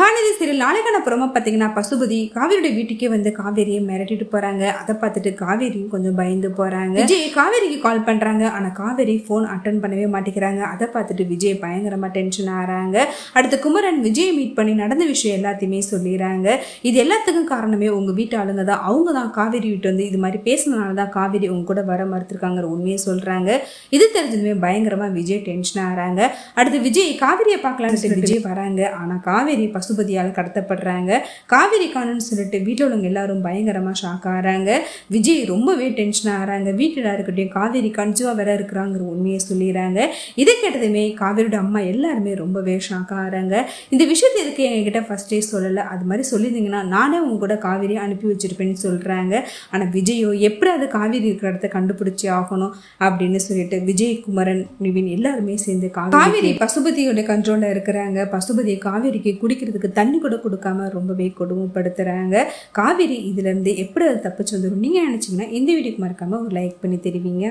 Mahanadi serial நாளைக்கான புறமா பார்த்தீங்கன்னா பசுபதி காவேரியோட வீட்டுக்கே வந்து காவேரியை மிரட்டிட்டு போறாங்க. அதை பார்த்துட்டு காவேரியும் கொஞ்சம் பயந்து போறாங்க. விஜய் காவேரிக்கு கால் பண்றாங்க. ஆனா காவேரி போன் அட்டன் பண்ணவே மாட்டேங்கிறாங்க. அதை பார்த்துட்டு விஜய் பயங்கரமா டென்ஷன் ஆறாங்க. அடுத்து குமரன் விஜயை மீட் பண்ணி நடந்த விஷயம் எல்லாத்தையுமே சொல்லிடுறாங்க. இது எல்லாத்துக்கும் காரணமே உங்க வீட்டு ஆளுங்க தான். அவங்க தான் காவேரி வீட்டு வந்து இது மாதிரி பேசினதுனால தான் காவேரி உங்க கூட வர மறுத்திருக்காங்கிற உண்மையை சொல்றாங்க. இது தெரிஞ்சதுமே பயங்கரமா விஜய் டென்ஷன் ஆறாங்க. அடுத்து விஜய் காவேரியை பார்க்கலான்னு விஜய் வராங்க. ஆனா காவேரி பசுபதியால் கடத்தப்படுறாங்க. காவேரி காணுன்னு சொல்லிட்டு வீட்டில் உள்ளவங்க எல்லாரும் பயங்கரமா ஷாக் ஆகிறாங்க. விஜய் ரொம்பவே டென்ஷன் ஆகிறாங்க. வீட்டில் இருக்கட்டும் காவேரி கன்ஜுவா வேற இருக்கிறாங்கிற உண்மையை சொல்லிடுறாங்க. இதை கேட்டதுமே காவேரியோட அம்மா எல்லாருமே ரொம்பவே ஷாக் ஆகிறாங்க. இந்த விஷயத்தை எதுக்கு எங்ககிட்ட ஃபர்ஸ்டே சொல்லலை, அது மாதிரி சொல்லியிருந்தீங்கன்னா நானே உங்க கூட காவேரி அனுப்பி வச்சிருப்பேன்னு சொல்றாங்க. ஆனா விஜயோ எப்படி அது காவேரி இருக்கிற இடத்த கண்டுபிடிச்சி ஆகணும் அப்படின்னு சொல்லிட்டு விஜய் குமரன் நிவின் எல்லாருமே சேர்ந்து காவேரி பசுபதியோட கண்ட்ரோல்ல இருக்கிறாங்க. பசுபதி காவேரிக்கு குடிக்கிறதுக்கு தண்ணி கூட கொடுக்காம ரொம்பவே கொடுமைப்படுத்துறாங்க. காவேரி இதுல இருந்து எப்படி அது தப்பிச்சு வந்துடும் நீங்க நினைச்சீங்கன்னா இந்த வீடியோக்கு மறக்காம ஒரு லைக் பண்ணி தெரிவிங்க.